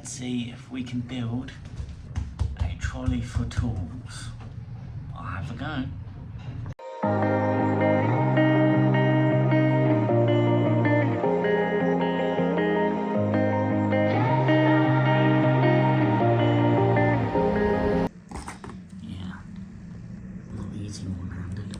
let's see if we can build a trolley for tools. I'll have a go. Yeah, not easy one-handed.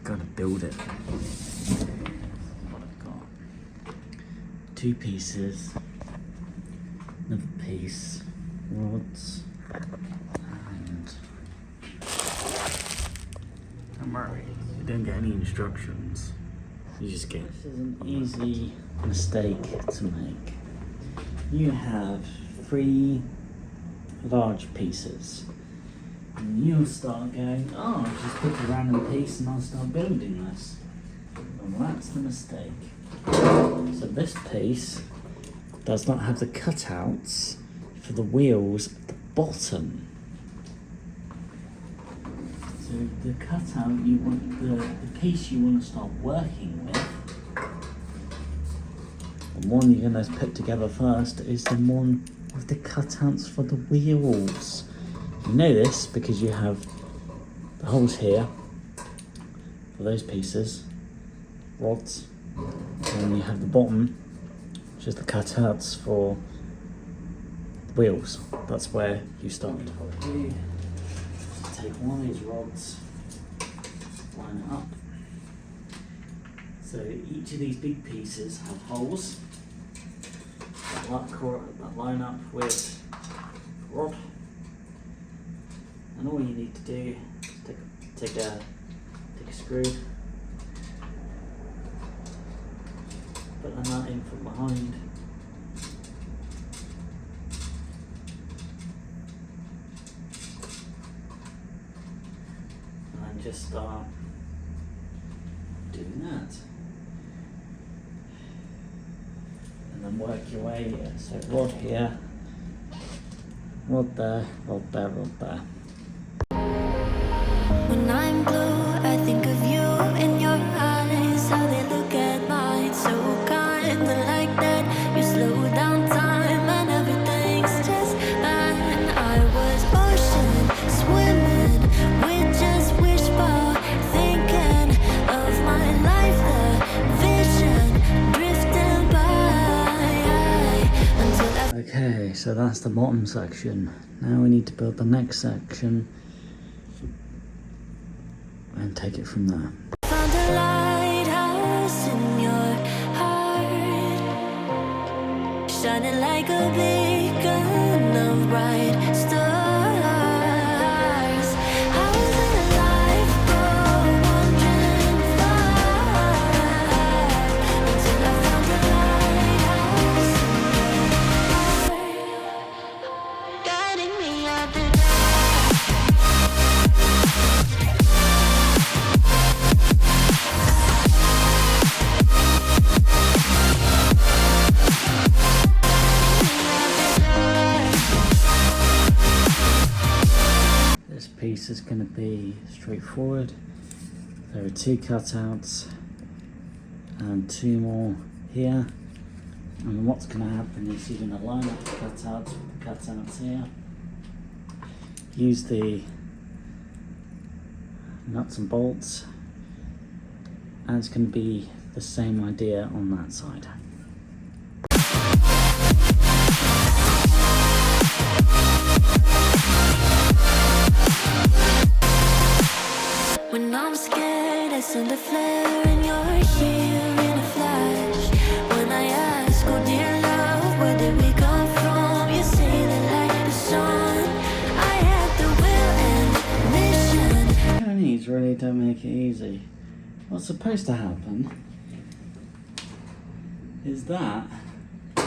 Gotta build it. What I've got. 2 pieces, another piece, rods, and don't worry, you don't get any instructions. You just get. This is an easy mistake to make. You have 3 large pieces. And you'll start going, oh, I'll just pick a random piece and I'll start building this. And that's the mistake. So this piece does not have the cutouts for the wheels at the bottom. So the cutout you want, the piece you want to start working with, the one you're going to put together first is the one with the cutouts for the wheels. You know this because you have the holes here for those pieces, rods, and you have the bottom, which is the cutouts for the wheels. That's where you start. Take one of these rods, line it up. So each of these big pieces have holes that line up with the rod. And all you need to do is take a screw, put the nut in from behind, and then just start doing that. And then work your way, so rod here, rod there, rod there, rod there. When I'm blue, I think of you in your eyes, how they look at mine, so kinda like that. You slow down time and everything's just fine. I was ocean swimming with just wishbone, thinking of my life, the vision drifting by until I. Okay, so that's the bottom section. Now we need to build the next section and take it from there. Found a lighthouse in your heart, shining like a beacon of bright stars. How did life go wandering far until I found a lighthouse in your heart, guiding me out the dark. Piece is going to be straightforward. There are 2 cutouts and 2 more here, and what's going to happen is you're going to line up the cutouts with the cutouts here, use the nuts and bolts, and it's going to be the same idea on that side. When I'm scared, I send a flare and you're here in a flash. When I ask, oh dear love, where did we come from? You say that like the sun, I had the will and mission. Chinese really don't make it easy. What's supposed to happen is that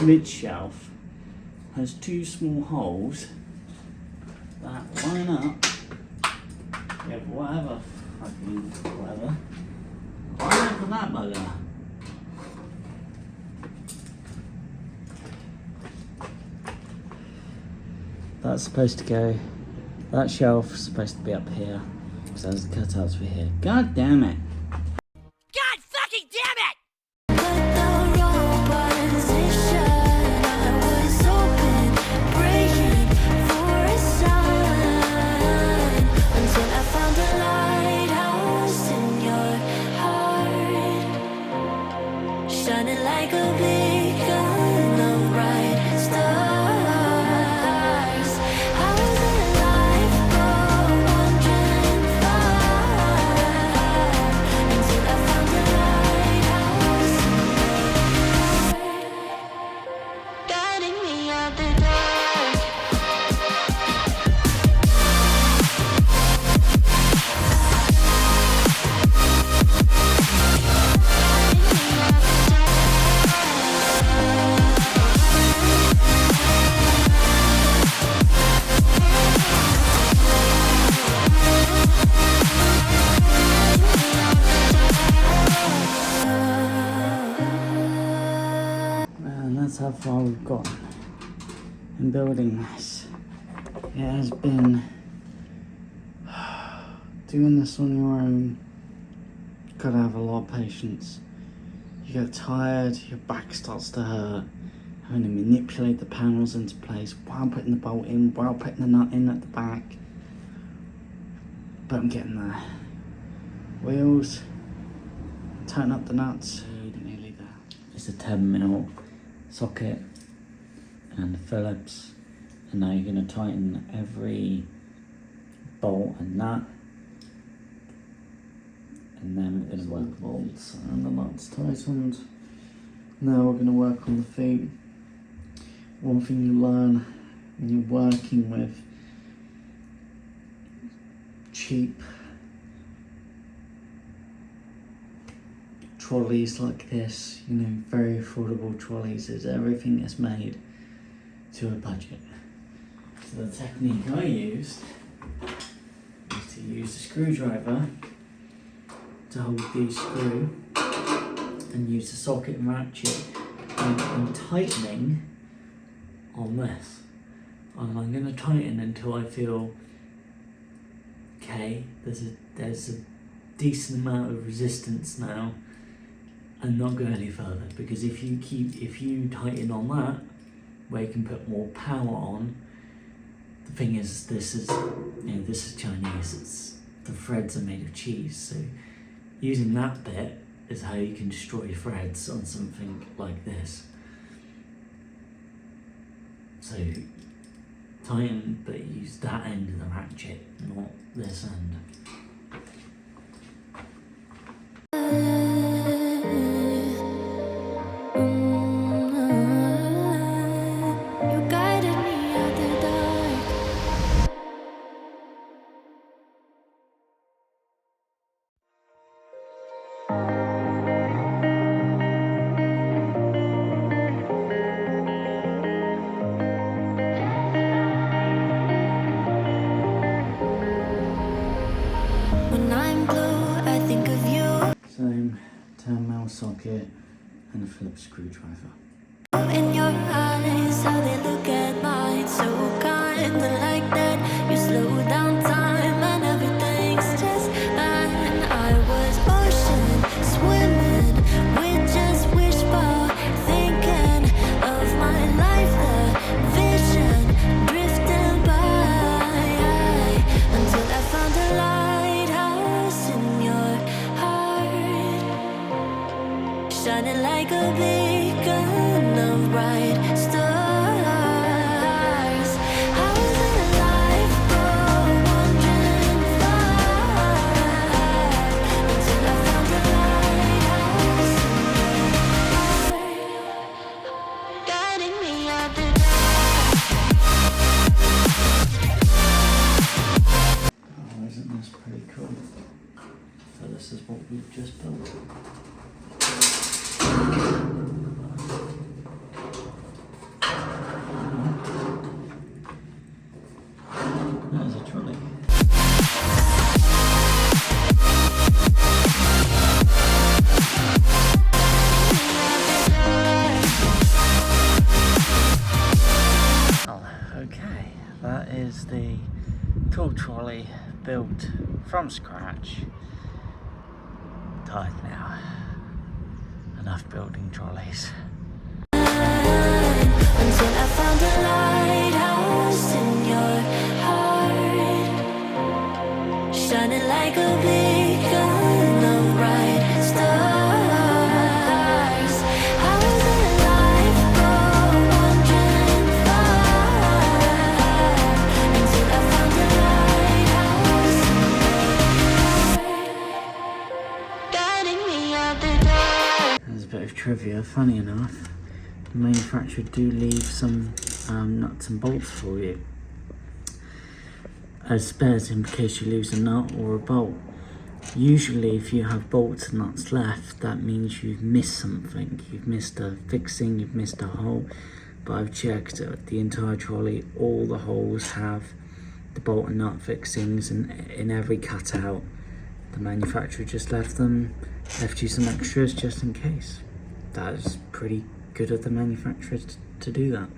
mid shelf has 2 small holes that line up with whatever fucking whatever. Line up with that bugger. that's supposed to go, that shelf is supposed to be up here. So there's the cutouts for here. God damn it. God fucking damn it! But the wrong position. I was hoping, praying for a sign until I found a lighthouse in your heart, shining like a beacon of bright stars. I was alive for wandering far until I found a lighthouse in your heart, guiding me out the dark. And that's how far we've gotten in building this. It has been doing this on your own. You've got to have a lot of patience. You get tired, your back starts to hurt, having to manipulate the panels into place while putting the bolt in, while putting the nut in at the back. But I'm getting there. Wheels, tighten up the nuts. Nearly there. It's a 10mm socket and Phillips, and now you're going to tighten every bolt and nut, and then we're going to work bolts and the nuts tightened. Now we're going to work on the feet. One thing you learn when you're working with cheap trolleys like this, you know, very affordable trolleys, is everything is made to a budget. So the technique I used is to use a screwdriver to hold the screw and use the socket and ratchet, and I'm tightening on this, and I'm going to tighten until I feel okay, there's a decent amount of resistance now, and not go any further, because if you tighten on that where you can put more power on, the thing is, this is Chinese, the threads are made of cheese, so using that bit is how you can destroy threads on something like this. So tighten, but use that end of the ratchet, not this end. You guided me out the dark. When I'm blue, I think of you. Same 10mm socket and a Phillips screwdriver. In your eyes, how they look at mine, so kinda like that. You slow down time and everything's just fine. I was ocean swimming with just wishbone, thinking of my life, the vision drifting by, until I found a lighthouse in your heart, shining like a beacon of bright stars. I was alive for wandering far until I found a lighthouse in your heart, guiding me out the Oh, isn't this pretty cool? So this is what we've just built. tool trolley built from scratch. Tired now. Enough building trolleys. Until I found a lighthouse in your heart, shining like a beacon of bright stars. I was alive for wandering far, until I found a lighthouse in your heart, guiding me out the door. There's a bit of trivia, funny enough. The manufacturer do leave some nuts and bolts for you as spares in case you lose a nut or a bolt. Usually if you have bolts and nuts left, that means you've missed something. You've missed a fixing, you've missed a hole. But I've checked the entire trolley, all the holes have the bolt and nut fixings, and in every cutout the manufacturer just left you some extras just in case. That is pretty good of the manufacturer to do that.